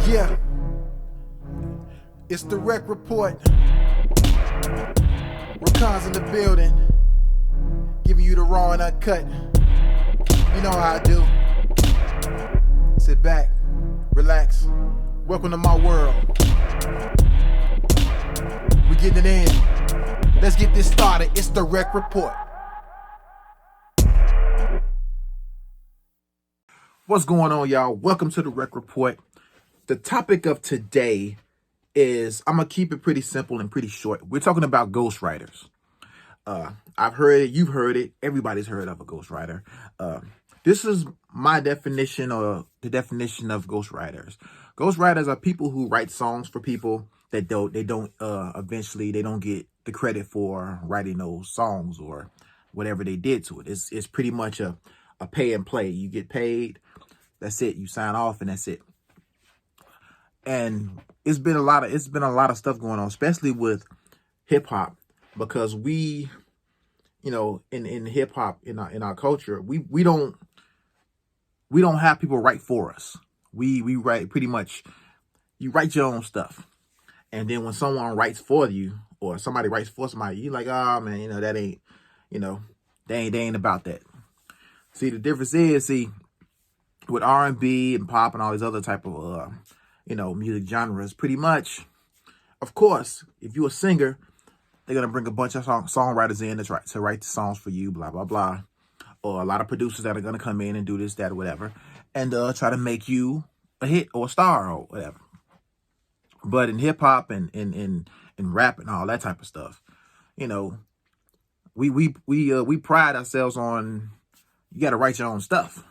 Yeah, it's the REKK report. Rekkhan's in the building, giving you the raw and uncut. You know how I do. Sit back, relax. Welcome to my world. We getting it in. Let's get this started. It's the REKK report. What's going on, y'all? Welcome to the REKK report. The topic of today is, I'm gonna keep it pretty simple and pretty short. We're talking about ghostwriters. I've heard it, you've heard it, everybody's heard of a ghostwriter. This is my definition, or the definition of ghostwriters. Ghostwriters are people who write songs for people that don't eventually they don't get the credit for writing those songs or whatever they did to it. It's pretty much a pay and play. You get paid, that's it. You sign off and that's it. And it's been a lot of stuff going on, especially with hip hop, because we, you know, in hip hop, in our culture, we don't have people write for us. We write, pretty much, you write your own stuff. And then when someone writes for you, or somebody writes for somebody, you're like, oh man, you know, that ain't, you know, they ain't about that. See, the difference is, with R&B and pop and all these other type of you know, music genres, pretty much, of course, if you're a singer, they're gonna bring a bunch of songwriters in to write the songs for you, blah blah blah, or a lot of producers that are gonna come in and do this, that, or whatever, and try to make you a hit or a star or whatever. But in hip hop and in rap and all that type of stuff, you know, we pride ourselves on, you got to write your own stuff.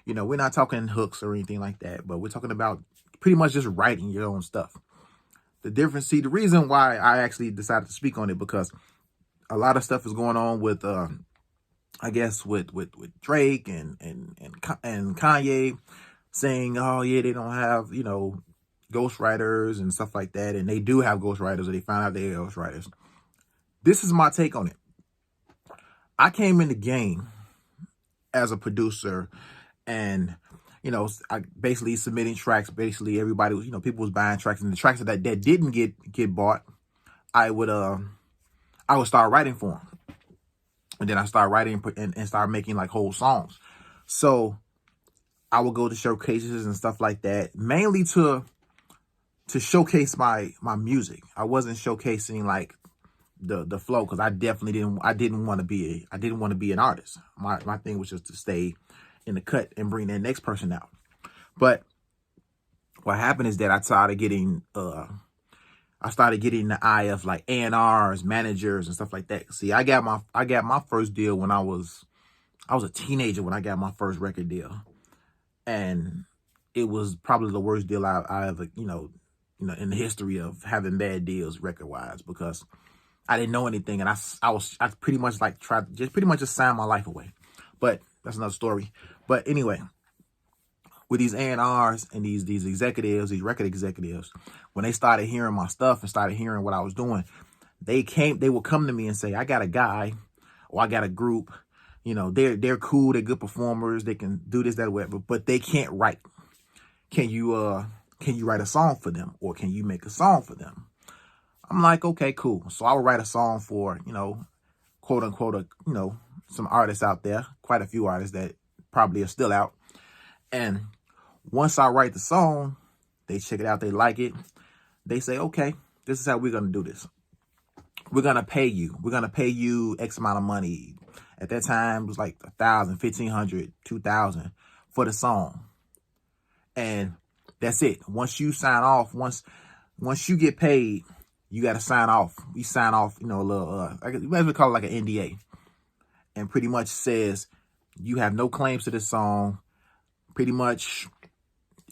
You know, we're not talking hooks or anything like that, but we're talking about pretty much just writing your own stuff. The difference, the reason why I actually decided to speak on it, because a lot of stuff is going on with, I guess, with Drake and Kanye saying, oh yeah, they don't have, you know, ghostwriters and stuff like that, and they do have ghostwriters, or they found out they are ghostwriters. This is my take on it. I came in the game as a producer, and you know, I basically submitting tracks. Basically, everybody was, you know, people was buying tracks, and the tracks that didn't get bought, I would start writing for them, and then I start writing and start making like whole songs. So I would go to showcases and stuff like that, mainly to showcase my music. I wasn't showcasing like the flow, because I didn't want to be an artist. My thing was just to stay in the cut and bring that next person out. But what happened is that I started getting the eye of like A&Rs, managers and stuff like that. See, I got my first deal when I was a teenager, when I got my first record deal. And it was probably the worst deal I ever, you know, in the history of having bad deals record wise, because I didn't know anything, and I pretty much like tried to just sign my life away. But that's another story. But anyway, with these A&Rs and these executives, these record executives, when they started hearing my stuff and started hearing what I was doing, they would come to me and say, I got a guy, or I got a group, you know, they're cool, they're good performers, they can do this, that, whatever, but they can't write. Can you write a song for them, or can you make a song for them? I'm like, okay, cool. So I would write a song for, you know, quote unquote, you know, some artists out there, quite a few artists that probably are still out. And once I write the song, they check it out, they like it. They say, okay, this is how we're going to do this. We're going to pay you. We're going to pay you X amount of money. At that time, it was like $1,000, $1,500, $2,000 for the song. And that's it. Once you sign off, once you get paid, you got to sign off. We sign off, you know, a little, you might as well call it like an NDA. And pretty much says you have no claims to this song. Pretty much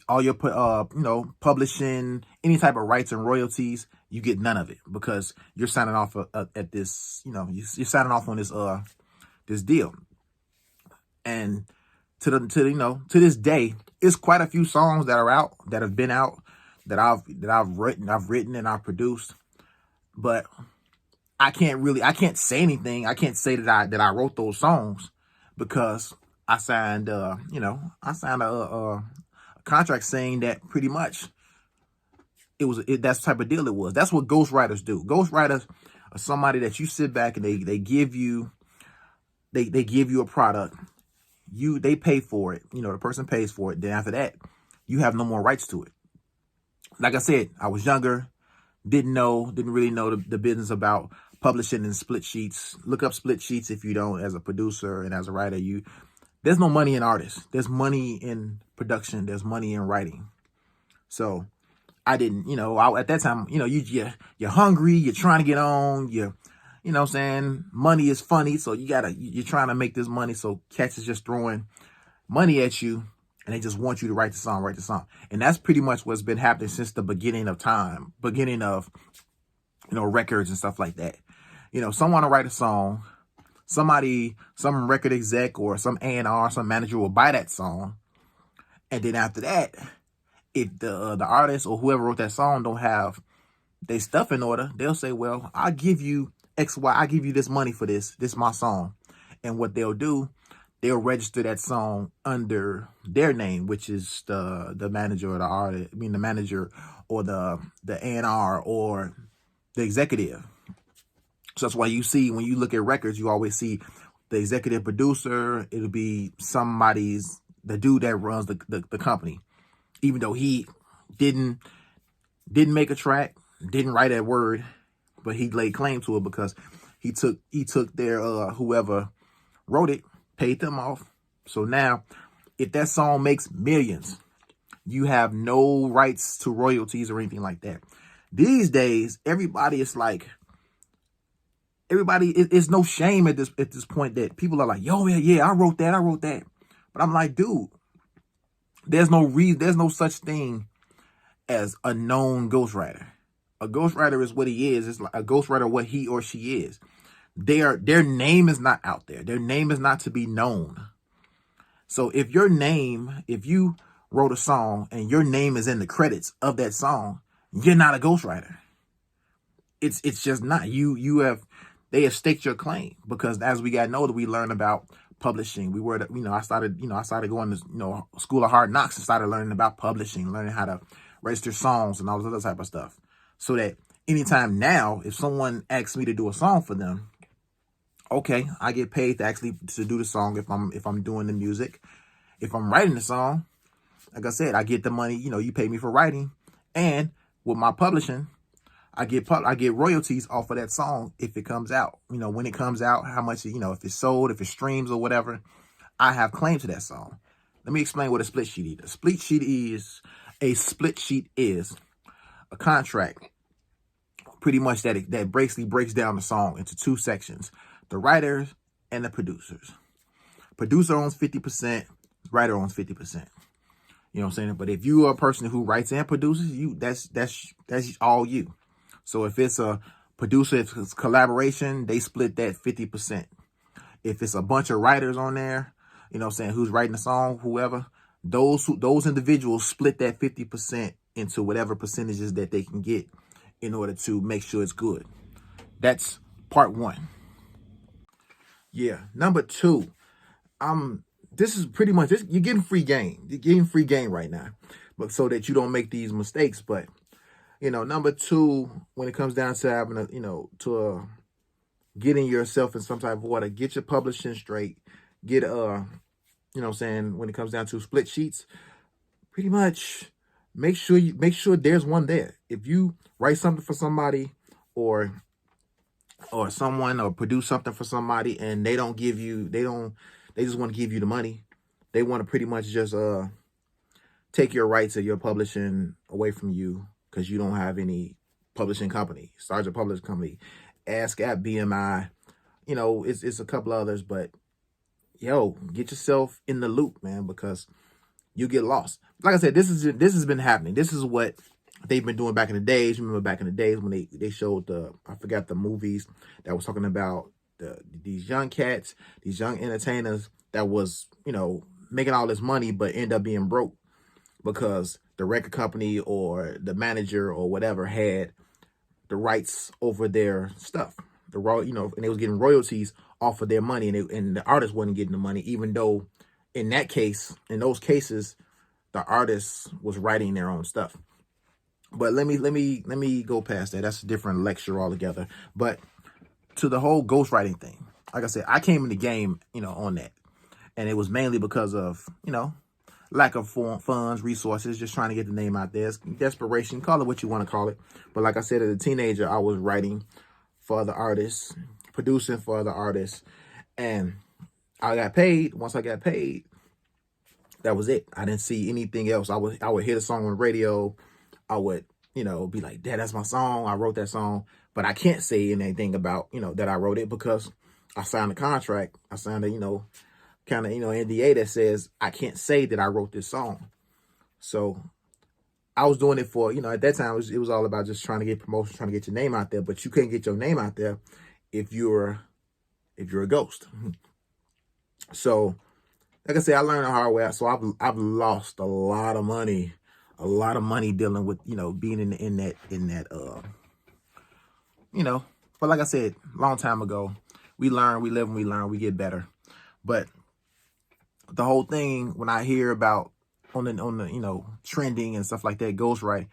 all your, you know, publishing, any type of rights and royalties, you get none of it, because you're signing off at this, you know, you're signing off on this deal. And to this day, it's quite a few songs that are out, that have been out, that I've written and I've produced. But I can't say anything. I can't say that I wrote those songs, because I signed, I signed a contract saying that pretty much that's the type of deal it was. That's what ghostwriters do. Ghostwriters are somebody that you sit back and they give you a product. They pay for it. The person pays for it. Then after that, you have no more rights to it. Like I said, I was younger, didn't really know the business about publishing and split sheets. Look up split sheets if you don't, as a producer and as a writer. There's no money in artists. There's money in production. There's money in writing. So I didn't, at that time, you're hungry, you're trying to get on, money is funny. So you're trying to make this money. So cats is just throwing money at you and they just want you to write the song. And that's pretty much what's been happening since the beginning of time, records and stuff like that. Someone will write a song, some record exec or some A&R, some manager will buy that song. And then after that, if the artist or whoever wrote that song don't have their stuff in order, they'll say, well, I'll give you XY, I'll give you this money for this. This is my song. And what they'll do, they'll register that song under their name, which is the manager or the artist, the manager or the A&R or the executive. So that's why you see, when you look at records, you always see the executive producer. It'll be the dude that runs the company. Even though he didn't make a track, didn't write a word, but he laid claim to it because he took their whoever wrote it, paid them off. So now, if that song makes millions, you have no rights to royalties or anything like that. These days, everybody is no shame at this point that people are like, yo, yeah, I wrote that. But I'm like, dude, there's no such thing as a known ghostwriter. A ghostwriter is what he is. It's like a ghostwriter, what he or she is. Their name is not out there. Their name is not to be known. So if you wrote a song and your name is in the credits of that song, you're not a ghostwriter. It's just not. They have staked your claim, because as we got older, we learned about publishing. I started going to, School of Hard Knocks and started learning about publishing, learning how to register songs and all this other type of stuff. So that anytime now, if someone asks me to do a song for them, okay, I get paid to do the song if I'm doing the music. If I'm writing the song, like I said, I get the money, you pay me for writing. And with my publishing, I get royalties off of that song if it comes out. When it comes out, how much, if it's sold, if it streams or whatever, I have claim to that song. Let me explain what a split sheet is. A split sheet is a contract, pretty much that basically breaks down the song into two sections: the writers and the producers. Producer owns 50%, writer owns 50%. You know what I'm saying? But if you are a person who writes and produces, that's all you. So if it's a producer, if it's collaboration, they split that 50%. If it's a bunch of writers on there, who's writing the song, whoever, those individuals split that 50% into whatever percentages that they can get in order to make sure it's good. That's part one. Yeah. Number two, this is pretty much this. You're getting free game. You're getting free game right now, but so that you don't make these mistakes. But number two, when it comes down to having getting yourself in some type of order, get your publishing straight. Get when it comes down to split sheets, pretty much make sure there's one there. If you write something for somebody or someone, or produce something for somebody and they just want to give you the money. They want to pretty much just take your rights of your publishing away from you because you don't have any publishing company. Start your publishing company. ASCAP, BMI, it's a couple others, but get yourself in the loop, man, because you get lost. Like I said, this has been happening. This is what they've been doing back in the days. Remember back in the days when they showed I forgot the movies that was talking about these young cats, these young entertainers that was, making all this money, but end up being broke because the record company or the manager or whatever had the rights over their stuff. And they was getting royalties off of their money, and the artist wasn't getting the money, even though in those cases, the artist was writing their own stuff. But let me go past that. That's a different lecture altogether. But to the whole ghostwriting thing, like I said, I came in the game, on that. And it was mainly because of, lack of funds, resources, just trying to get the name out there. It's desperation, call it what you want to call it. But like I said, as a teenager, I was writing for other artists, producing for other artists, and I got paid. Once I got paid, that was it. I didn't see anything else. I would hear the song on the radio. I would, be like, Dad, that's my song. I wrote that song. But I can't say anything about, that I wrote it because I signed a contract. I signed a, kind of, NDA that says I can't say that I wrote this song. So I was doing it for, at that time, it was all about just trying to get promotion, trying to get your name out there. But you can't get your name out there if you're a ghost. So, like I said, I learned the hard way. So I've lost a lot of money dealing with, being in that but like I said, long time ago, we learn, we live and we learn, we get better. But the whole thing, when I hear about on the trending and stuff like that, ghostwriting,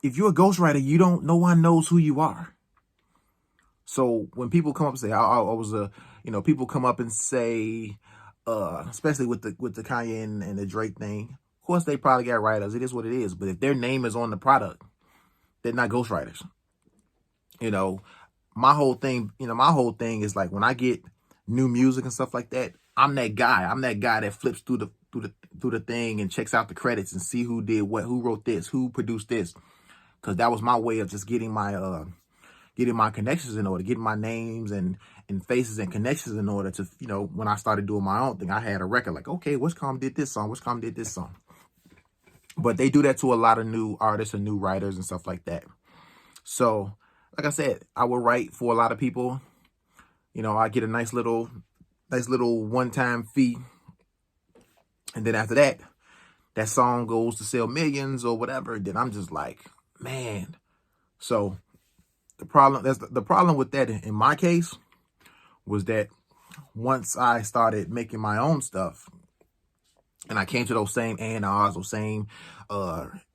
if you're a ghostwriter, no one knows who you are. So when people come up and say, I was people come up and say, especially with the Kanye and the Drake thing, of course they probably got writers. It is what it is. But if their name is on the product, they're not ghostwriters. My whole thing is like when I get new music and stuff like that, I'm that guy. I'm that guy that flips through the thing and checks out the credits and see who did what, who wrote this, who produced this. Because that was my way of just getting my connections in order, getting my names and faces and connections in order to, when I started doing my own thing, I had a record like, okay, which com did this song? Which com did this song? But they do that to a lot of new artists and new writers and stuff like that. So, like I said, I will write for a lot of people. I get a nice little one-time fee. And then after that, that song goes to sell millions or whatever. Then I'm just like, man. So the problem with that in my case was that once I started making my own stuff and I came to those same A&Rs, those same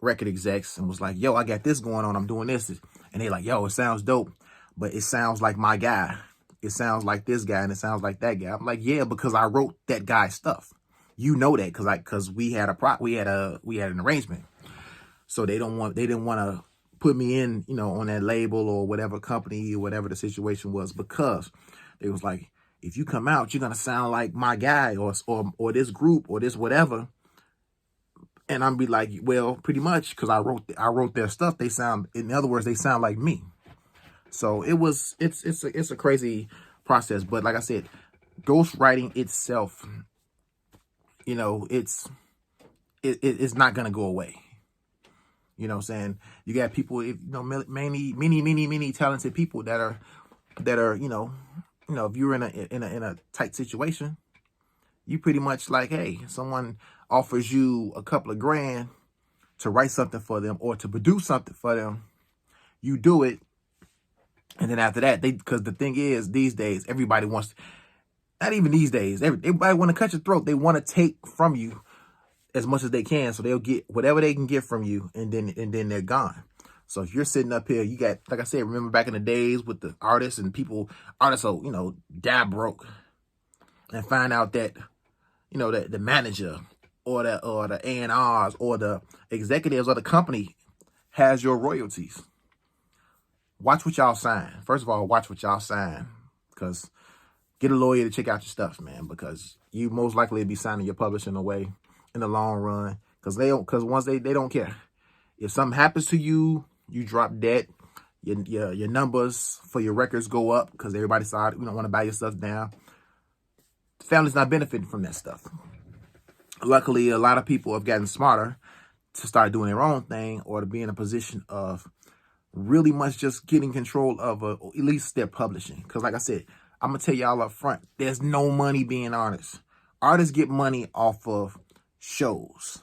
record execs and was like, yo, I got this going on. I'm doing this. And they like, yo, it sounds dope, but it sounds like my guy. It sounds like this guy and it sounds like that guy. I'm like, yeah, because I wrote that guy's stuff. That because we had an arrangement. So they didn't want to put me in, on that label or whatever company or whatever the situation was, because they was like, if you come out, you're going to sound like my guy or this group or this whatever. And I'm be like, well, pretty much, because I wrote their stuff. They sound like me. So it's a crazy process. But like I said, ghostwriting itself, it's not going to go away. You know what I'm saying? You got people, many talented people that are, if you're in a tight situation, you pretty much like, hey, someone offers you a couple of grand to write something for them or to produce something for them, you do it. And then after that, because the thing is, these days, everybody wants, not even these days, everybody want to cut your throat. They want to take from you as much as they can, so they'll get whatever they can get from you, and then they're gone. So if you're sitting up here, you got, like I said, remember back in the days with the artists will, die broke and find out that, that the manager or the A&Rs or the executives or the company has your royalties. Watch what y'all sign. First of all, watch what y'all sign, because get a lawyer to check out your stuff, man, because you most likely will be signing your publishing away in the long run, because once they don't care. If something happens to you, you drop debt, your numbers for your records go up because everybody started, want to buy your stuff down. The family's not benefiting from that stuff. Luckily, a lot of people have gotten smarter to start doing their own thing or to be in a position of really much just getting control of at least their publishing. Because like I said, I'm going to tell y'all up front, there's no money being artists. Artists get money off of shows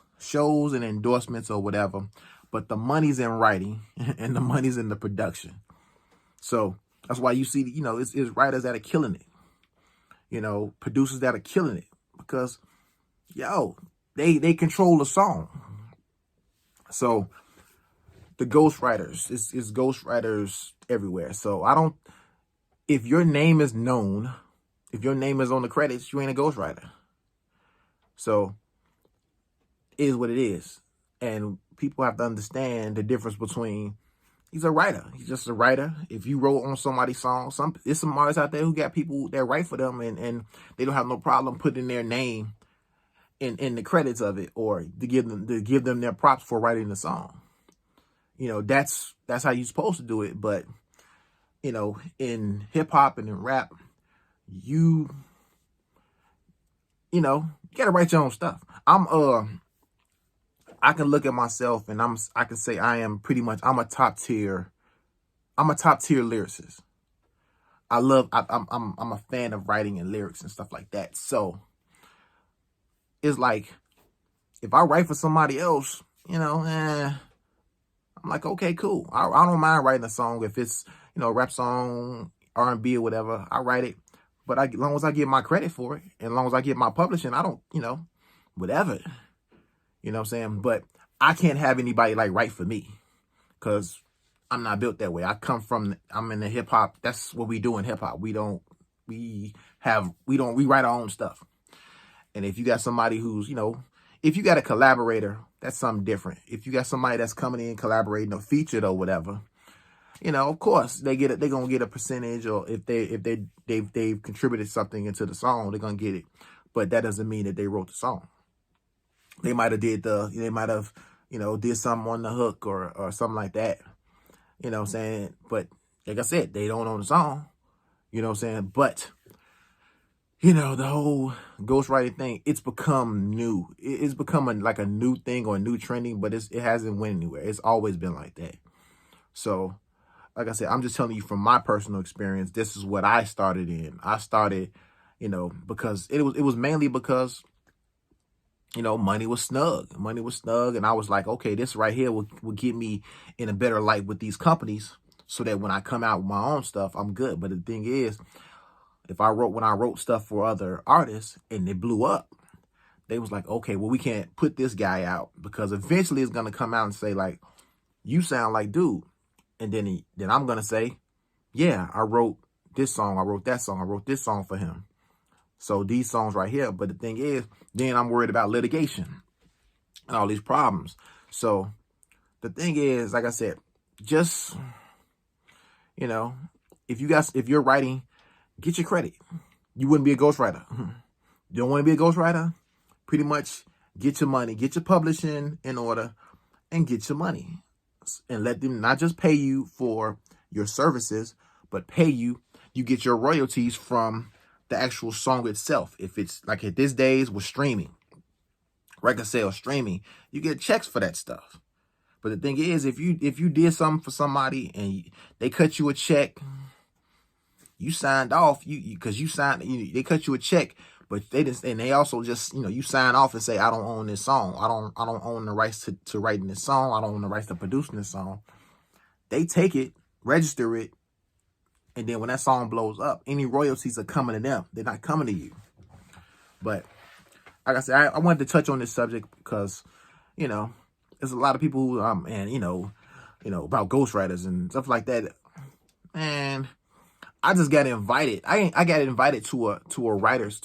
and endorsements or whatever, but the money's in writing and the money's in the production. So that's why you see, it's writers that are killing it, producers that are killing it, because they control the song. So the ghostwriters, it's ghostwriters everywhere. So if your name is known, if your name is on the credits, you ain't a ghostwriter. So it is what it is. And people have to understand the difference between, he's a writer. He's just a writer. If you wrote on somebody's song, there's some artists out there who got people that write for them, and they don't have no problem putting their name in the credits of it, or to give them their props for writing the song. That's how you're supposed to do it. But in hip hop and in rap, you gotta write your own stuff. I can look at myself and I can say I'm a top tier lyricist. I'm a fan of writing and lyrics and stuff like that. So it's like, if I write for somebody else, I'm like, okay, cool. I don't mind writing a song. If it's, a rap song, R&B or whatever, I write it. But as long as I get my credit for it, and as long as I get my publishing, I don't, whatever. You know what I'm saying? But I can't have anybody like write for me, because I'm not built that way. I'm in the hip hop. That's what we do in hip hop. We write our own stuff. And if you got somebody who's, if you got a collaborator, that's something different. If you got somebody that's coming in, collaborating or featured or whatever, of course they're gonna get a percentage, or if they've contributed something into the song, they're gonna get it. But that doesn't mean that they wrote the song. They might have did did something on the hook or something like that. You know what I'm saying? But like I said, they don't own the song. You know what I'm saying? But the whole ghostwriting thing, it's become new. It's become like a new thing or a new trending, but it hasn't went anywhere. It's always been like that. So, like I said, I'm just telling you from my personal experience, this is what I started in. I started, because it was mainly because, money was snug. Money was snug, and I was like, okay, this right here will get me in a better light with these companies, so that when I come out with my own stuff, I'm good. But the thing is, when I wrote stuff for other artists and it blew up, they was like, okay, well, we can't put this guy out, because eventually it's gonna come out and say like, you sound like dude. And then I'm gonna say, yeah, I wrote this song, I wrote that song, I wrote this song for him. So these songs right here. But the thing is, then I'm worried about litigation and all these problems. So the thing is, like I said, just, if you're writing, get your credit. You wouldn't be a ghostwriter. You don't want to be a ghostwriter? Pretty much get your money, get your publishing in order, and get your money. And let them not just pay you for your services, but pay you get your royalties from the actual song itself. If it's like at this days with streaming, record sales, streaming, you get checks for that stuff. But the thing is, if you did something for somebody and they cut you a check, you signed off, they cut you a check, but they didn't, and they also just, you sign off and say, I don't own this song. I don't own the rights to writing this song. I don't own the rights to producing this song. They take it, register it, and then when that song blows up, any royalties are coming to them. They're not coming to you. But like I said, I wanted to touch on this subject because, there's a lot of people who, about ghostwriters and stuff like that. And I just got invited. I got invited to a writers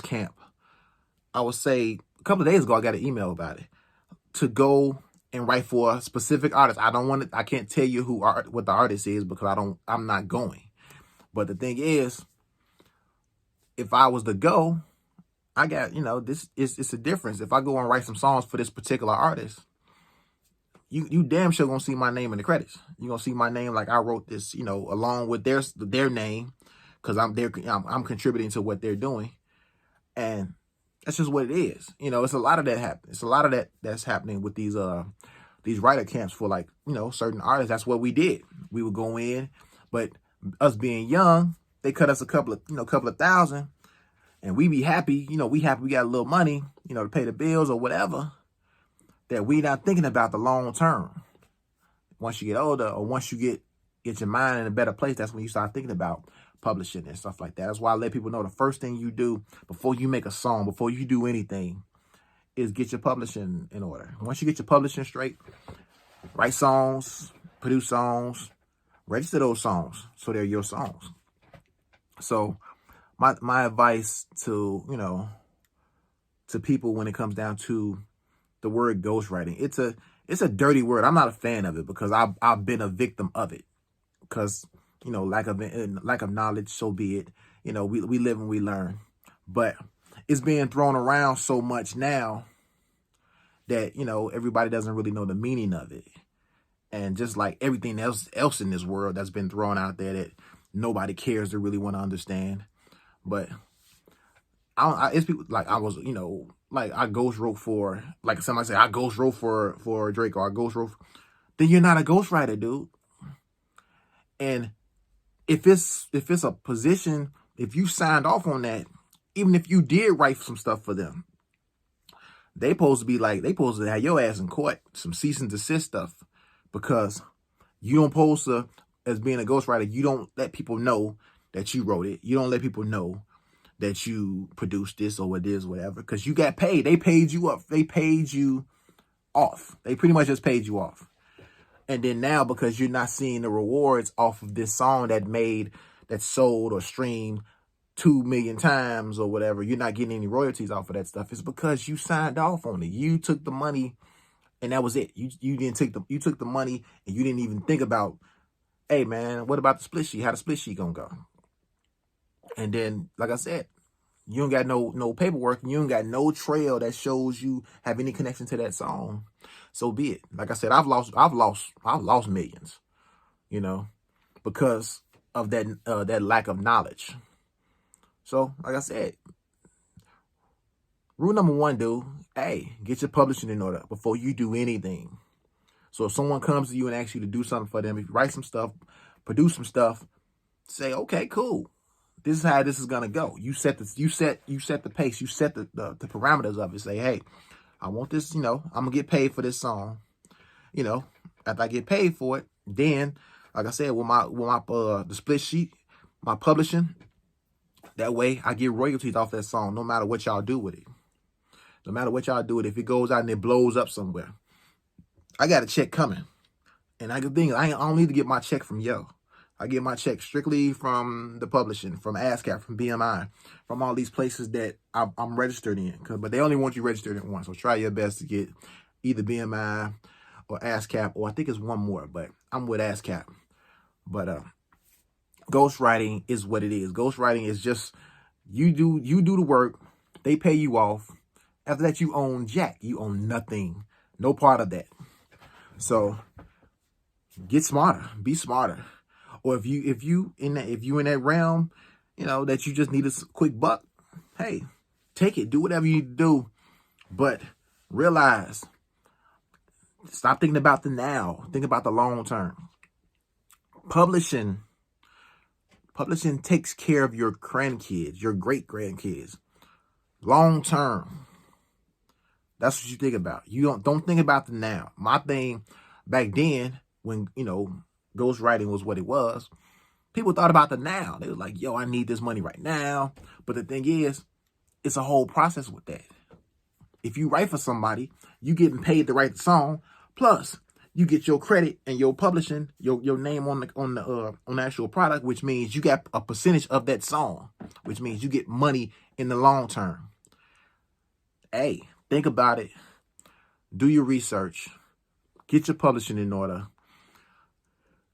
camp. I would say a couple of days ago, I got an email about it, to go and write for a specific artist. I can't tell you what the artist is, because I'm not going. But the thing is, if I was to go, I got, it's a difference. If I go and write some songs for this particular artist, you damn sure gonna see my name in the credits. You're gonna see my name like I wrote this, along with their name, because I'm contributing to what they're doing. And that's just what it is. It's a lot of that happen. It's a lot of that's happening with these writer camps for, like, certain artists. That's what we did. We would go in, but us being young, they cut us a couple of thousand, and we be happy. We got a little money, to pay the bills or whatever, that we not thinking about the long term. Once you get older, or once you get your mind in a better place, that's when you start thinking about publishing and stuff like that. That's why I let people know the first thing you do before you make a song, before you do anything, is get your publishing in order. Once you get your publishing straight, write songs, produce songs, register those songs so they're your songs. So my advice to, to people when it comes down to the word ghostwriting, it's a dirty word. I'm not a fan of it because I've been a victim of it. Because, lack of knowledge, so be it. We live and we learn. But it's being thrown around so much now that, everybody doesn't really know the meaning of it. And just like everything else in this world that's been thrown out there that nobody cares to really want to understand. But it's people like I was, like I ghost wrote for, like somebody say, I ghost wrote for Drake, or I ghost wrote. Then you're not a ghostwriter, dude. And if it's a position, if you signed off on that, even if you did write some stuff for them, they supposed to have your ass in court, some cease and desist stuff, because you don't supposed to, as being a ghostwriter, you don't let people know that you wrote it. You don't let people know that you produced this or what it is, whatever, because you got paid. They paid you up. They paid you off. They pretty much just paid you off. And then now, because you're not seeing the rewards off of this song that sold or streamed 2 million times or whatever, you're not getting any royalties off of that stuff. It's because you signed off on it. You took the money and that was it. You took the money and you didn't even think about, hey man, what about the split sheet? How the split sheet gonna go? And then, like I said, you don't got no paperwork, and you don't got no trail that shows you have any connection to that song. So be it. Like I said, I've lost millions, because of that lack of knowledge. So, like I said, rule number 1, dude, hey, get your publishing in order before you do anything. So if someone comes to you and asks you to do something for them, if you write some stuff, produce some stuff, say, okay, cool. This is how this is gonna go. You set the pace, you set the parameters of it. Say, hey, I want this, I'm gonna get paid for this song. After I get paid for it, then, like I said, with my the split sheet, my publishing, that way I get royalties off that song, no matter what y'all do with it. No matter what y'all do with it, if it goes out and it blows up somewhere, I got a check coming. And I don't need to get my check from yo. I get my check strictly from the publishing, from ASCAP, from BMI, from all these places that I'm registered in. But they only want you registered in one. So try your best to get either BMI or ASCAP, or I think it's one more, but I'm with ASCAP. But ghostwriting is what it is. Ghostwriting is just you do the work, they pay you off. After that, you own jack. You own nothing. No part of that. So get smarter. Be smarter. Or if you in that realm, that you just need a quick buck, hey, take it. Do whatever you do. But realize, stop thinking about the now. Think about the long term. Publishing takes care of your grandkids, your great grandkids. Long term. That's what you think about. You don't think about the now. My thing back then, when ghostwriting was what it was, people thought about the now. They were like, yo, I need this money right now. But the thing is, it's a whole process with that. If you write for somebody, you getting paid to write the song, plus you get your credit and your publishing, your name on the actual product, which means you got a percentage of that song, which means you get money in the long term. Hey, think about it. Do your research. Get your publishing in order.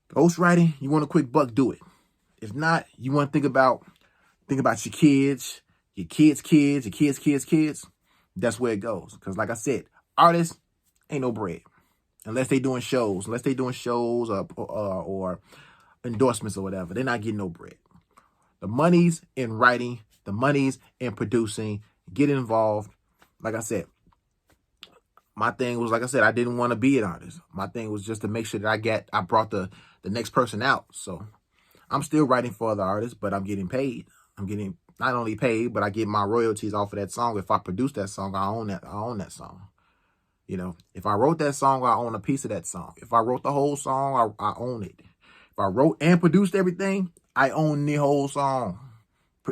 Ghostwriting, you want a quick buck, do it. If not, you want to think about your kids, your kids' kids, your kids' kids. That's where it goes. Because like I said, artists ain't no bread. Unless they doing shows. Or endorsements or whatever. They're not getting no bread. The money's in writing. The money's in producing. Get involved. Like I said, my thing was, like I said, I didn't want to be an artist. My thing was just to make sure that I brought the next person out. So I'm still writing for other artists, but I'm getting paid. I'm getting not only paid, but I get my royalties off of that song. If I produce that song, I own that song. If I wrote that song, I own a piece of that song. If I wrote the whole song, I own it. If I wrote and produced everything, I own the whole song.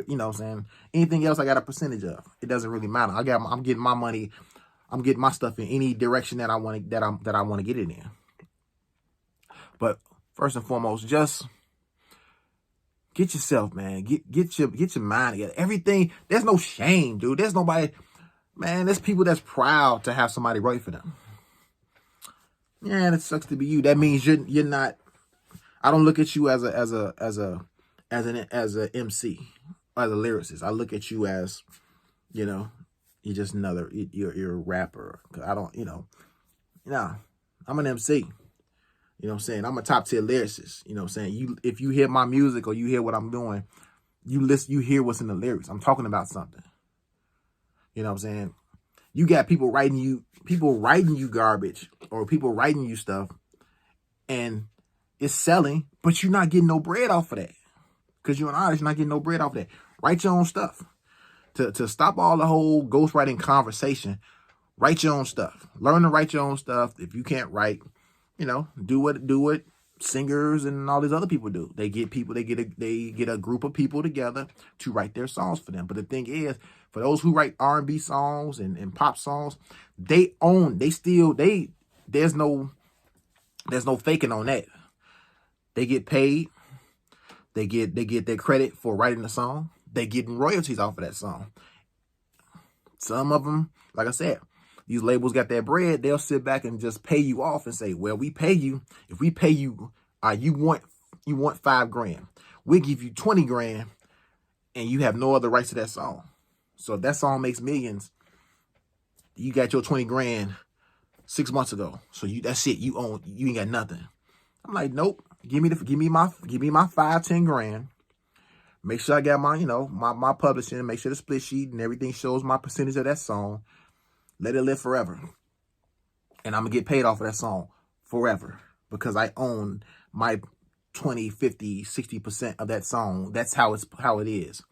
You know what I'm saying? Anything else I got a percentage of. It doesn't really matter. I'm getting my money I'm getting my stuff in any direction that I want to get it in. But first and foremost, just get yourself, man. Get your mind together. Everything. There's no shame, dude. There's nobody, man. There's people that's proud to have somebody write for them. Yeah, it sucks to be you. That means you're not. I don't look at you as a MC, as a lyricist. I look at you as, you know, you're just you're a rapper. I don't, no, I'm an MC. You know what I'm saying? I'm a top tier lyricist. You know what I'm saying? If you hear my music or you hear what I'm doing, you hear what's in the lyrics. I'm talking about something. You know what I'm saying? You got people writing you garbage, or people writing you stuff, and it's selling, but you're not getting no bread off of that. Because you're an artist, you're not getting no bread off of that. Write your own stuff. To stop all the whole ghostwriting conversation, write your own stuff. Learn to write your own stuff. If you can't write, do what singers and all these other people do. They get a group of people together to write their songs for them. But the thing is, for those who write R&B songs and pop songs, there's no faking on that. They get paid. They get their credit for writing the song. They getting royalties off of that song. Some of them, like I said, these labels got that bread. They'll sit back and just pay you off and say, well, we pay you. If we pay you, you want $5,000. We'll give you 20 grand and you have no other rights to that song. So if that song makes millions, you got your 20 grand 6 months ago. So that's it. You ain't got nothing. I'm like, nope. Give me my 5-10 grand. Make sure I got my, my publishing. Make sure the split sheet and everything shows my percentage of that song. Let it live forever. And I'm going to get paid off of that song forever because I own my 20, 50, 60% of that song. That's how it is.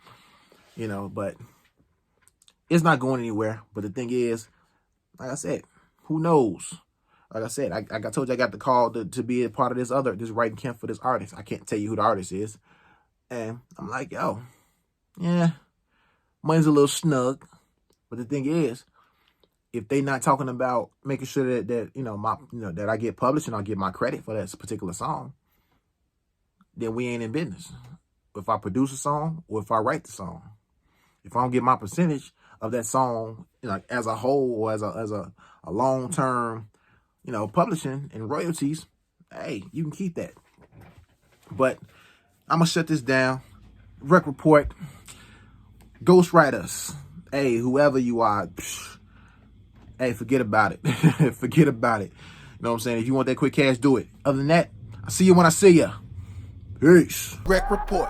But it's not going anywhere. But the thing is, like I said, who knows? Like I said, I told you I got the call to be a part of this writing camp for this artist. I can't tell you who the artist is. And I'm like, yo, yeah, money's a little snug. But the thing is, if they not talking about making sure that I get published and I'll get my credit for that particular song, then we ain't in business. If I produce a song or if I write the song, if I don't get my percentage of that song, as a whole or as a long-term, publishing and royalties, hey, you can keep that. But I'm going to shut this down. REKK Report. Ghostwriters. Hey, whoever you are, hey, forget about it. Forget about it. You know what I'm saying? If you want that quick cash, do it. Other than that, I'll see you when I see you. Peace. REKK Report.